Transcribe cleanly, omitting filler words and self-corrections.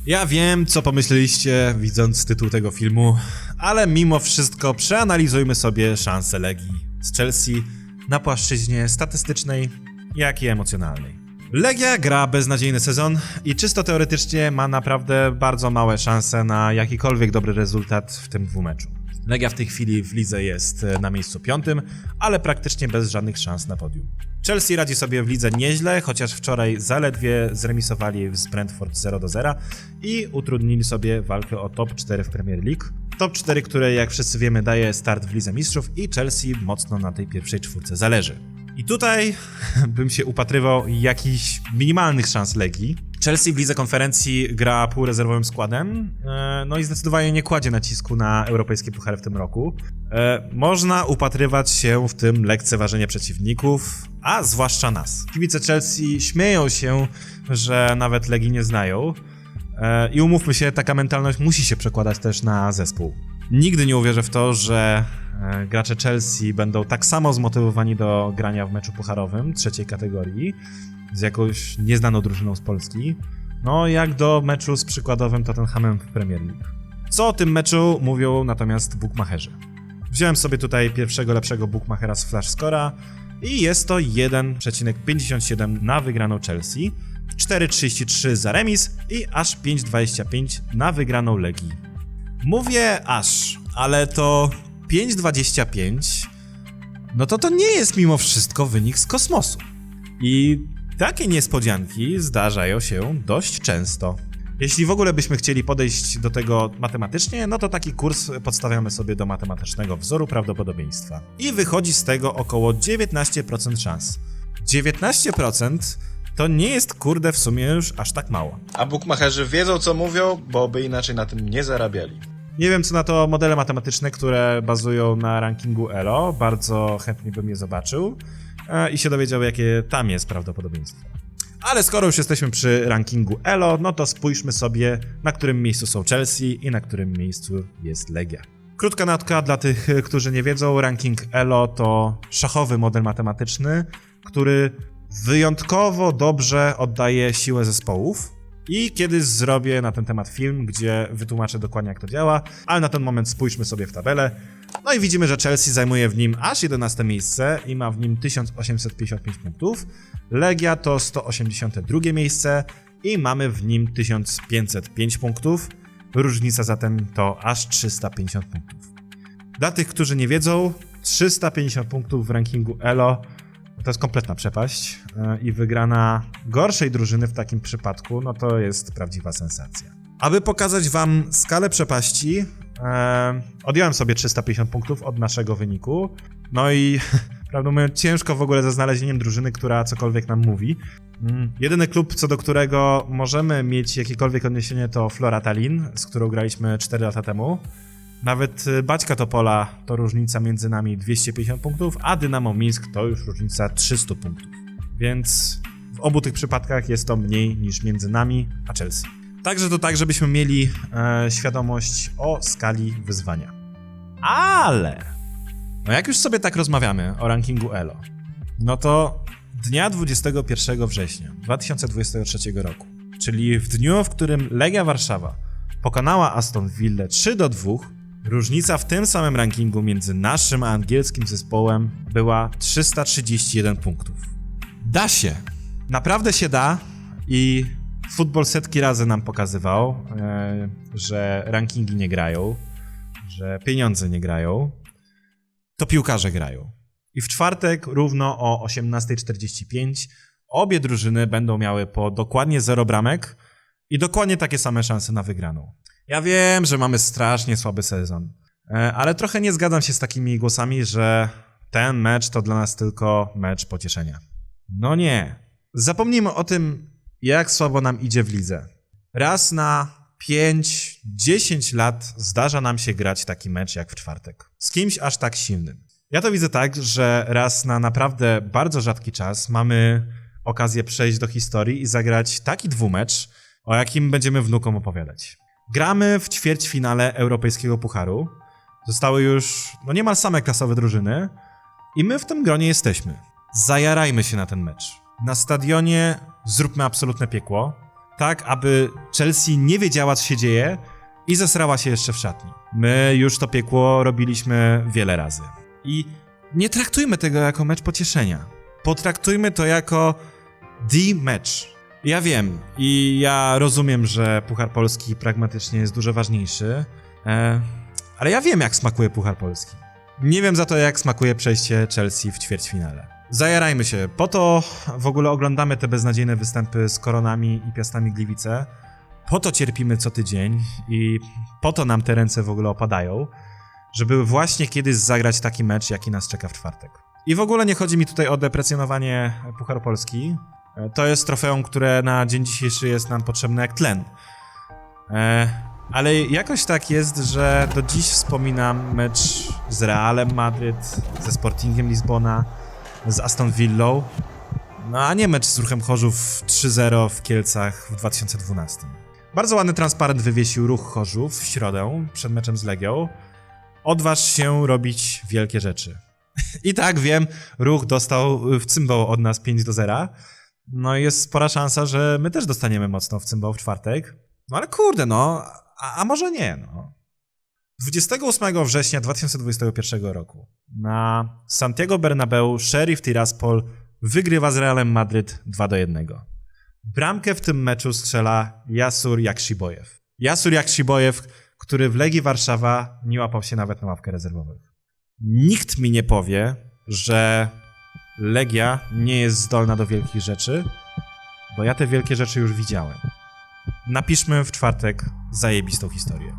Ja wiem, co pomyśleliście, widząc tytuł tego filmu, ale mimo wszystko przeanalizujmy sobie szanse Legii z Chelsea na płaszczyźnie statystycznej, jak i emocjonalnej. Legia gra beznadziejny sezon i czysto teoretycznie ma naprawdę bardzo małe szanse na jakikolwiek dobry rezultat w tym dwumeczu. Legia w tej chwili w lidze jest na miejscu 5, ale praktycznie bez żadnych szans na podium. Chelsea radzi sobie w lidze nieźle, chociaż wczoraj zaledwie zremisowali z Brentford 0-0 i utrudnili sobie walkę o top 4 w Premier League. Top 4, które jak wszyscy wiemy daje start w Lidze Mistrzów i Chelsea mocno na tej pierwszej czwórce zależy. I tutaj bym się upatrywał jakichś minimalnych szans Legii. Chelsea w Lidze Konferencji gra półrezerwowym składem, no i zdecydowanie nie kładzie nacisku na europejskie puchary w tym roku. Można upatrywać się w tym lekceważenie przeciwników, a zwłaszcza nas. Kibice Chelsea śmieją się, że nawet Legii nie znają. I umówmy się, taka mentalność musi się przekładać też na zespół. Nigdy nie uwierzę w to, że gracze Chelsea będą tak samo zmotywowani do grania w meczu pucharowym trzeciej kategorii z jakąś nieznaną drużyną z Polski, no jak do meczu z przykładowym Tottenhamem w Premier League. Co o tym meczu mówią natomiast bookmacherzy? Wziąłem sobie tutaj pierwszego lepszego bookmachera z Flashscora i jest to 1,57 na wygraną Chelsea, 4,33 za remis i aż 5,25 na wygraną Legii. Mówię aż, ale to 5,25, no to nie jest mimo wszystko wynik z kosmosu. I takie niespodzianki zdarzają się dość często. Jeśli w ogóle byśmy chcieli podejść do tego matematycznie, no to taki kurs podstawiamy sobie do matematycznego wzoru prawdopodobieństwa. I wychodzi z tego około 19% szans. 19% to nie jest kurde w sumie już aż tak mało. A bookmacherzy wiedzą co mówią, bo by inaczej na tym nie zarabiali. Nie wiem co na to modele matematyczne, które bazują na rankingu ELO, bardzo chętnie bym je zobaczył i się dowiedział jakie tam jest prawdopodobieństwo. Ale skoro już jesteśmy przy rankingu ELO, no to spójrzmy sobie na którym miejscu są Chelsea i na którym miejscu jest Legia. Krótka notka dla tych, którzy nie wiedzą, ranking ELO to szachowy model matematyczny, który wyjątkowo dobrze oddaje siłę zespołów i kiedyś zrobię na ten temat film, gdzie wytłumaczę dokładnie jak to działa, ale na ten moment spójrzmy sobie w tabelę. No i widzimy, że Chelsea zajmuje w nim aż 11 miejsce i ma w nim 1855 punktów. Legia to 182 miejsce i mamy w nim 1505 punktów. Różnica zatem to aż 350 punktów. Dla tych, którzy nie wiedzą, 350 punktów w rankingu ELO to jest kompletna przepaść i wygrana gorszej drużyny w takim przypadku, no to jest prawdziwa sensacja. Aby pokazać wam skalę przepaści, odjąłem sobie 350 punktów od naszego wyniku, no i prawdę mówiąc ciężko w ogóle ze znalezieniem drużyny, która cokolwiek nam mówi. Jedyny klub, co do którego możemy mieć jakiekolwiek odniesienie, to Flora Tallinn, z którą graliśmy 4 lata temu. Nawet Baćka Topola to różnica między nami 250 punktów, a Dynamo Mińsk to już różnica 300 punktów. Więc w obu tych przypadkach jest to mniej niż między nami a Chelsea. Także to tak, żebyśmy mieli świadomość o skali wyzwania. Ale no jak już sobie tak rozmawiamy o rankingu ELO, no to dnia 21 września 2023 roku, czyli w dniu, w którym Legia Warszawa pokonała Aston Villę 3-2, różnica w tym samym rankingu między naszym a angielskim zespołem była 331 punktów. Da się. Naprawdę się da i futbol setki razy nam pokazywał, że rankingi nie grają, że pieniądze nie grają, to piłkarze grają. I w czwartek równo o 18:45 obie drużyny będą miały po dokładnie 0 bramek i dokładnie takie same szanse na wygraną. Ja wiem, że mamy strasznie słaby sezon, ale trochę nie zgadzam się z takimi głosami, że ten mecz to dla nas tylko mecz pocieszenia. No nie. Zapomnijmy o tym, jak słabo nam idzie w lidze. Raz na 5-10 lat zdarza nam się grać taki mecz jak w czwartek. Z kimś aż tak silnym. Ja to widzę tak, że raz na naprawdę bardzo rzadki czas mamy okazję przejść do historii i zagrać taki dwumecz, o jakim będziemy wnukom opowiadać. Gramy w ćwierćfinale Europejskiego Pucharu. Zostały już niemal same klasowe drużyny i my w tym gronie jesteśmy. Zajarajmy się na ten mecz. Na stadionie zróbmy absolutne piekło. tak aby Chelsea nie wiedziała, co się dzieje i zesrała się jeszcze w szatni. My już to piekło robiliśmy wiele razy. I nie traktujmy tego jako mecz pocieszenia. Potraktujmy to jako the mecz. Ja wiem i ja rozumiem, że Puchar Polski pragmatycznie jest dużo ważniejszy, ale ja wiem, jak smakuje Puchar Polski. Nie wiem za to, jak smakuje przejście Chelsea w ćwierćfinale. Zajarajmy się, po to w ogóle oglądamy te beznadziejne występy z Koronami i Piastami Gliwice, po to cierpimy co tydzień i po to nam te ręce w ogóle opadają, żeby właśnie kiedyś zagrać taki mecz, jaki nas czeka w czwartek. I w ogóle nie chodzi mi tutaj o deprecjonowanie Pucharu Polski. To jest trofeum, które na dzień dzisiejszy jest nam potrzebne jak tlen. Ale jakoś tak jest, że do dziś wspominam mecz z Realem Madryt, ze Sportingiem Lizbona, z Aston Villą, no a nie mecz z Ruchem Chorzów 3-0 w Kielcach w 2012. Bardzo ładny transparent wywiesił Ruch Chorzów w środę przed meczem z Legią. Odważ się robić wielkie rzeczy. I tak, wiem, Ruch dostał w cymbał od nas 5-0. No i jest spora szansa, że my też dostaniemy mocno w cymbał w czwartek. No ale kurde, no, a może nie, no. 28 września 2021 roku na Santiago Bernabeu Sheriff Tiraspol wygrywa z Realem Madryt 2-1. Bramkę w tym meczu strzela Jasur Jakshibojew. Jasur Jakshibojew, który w Legii Warszawa nie łapał się nawet na ławkę rezerwowych. Nikt mi nie powie, że Legia nie jest zdolna do wielkich rzeczy, bo ja te wielkie rzeczy już widziałem. Napiszmy w czwartek zajebistą historię.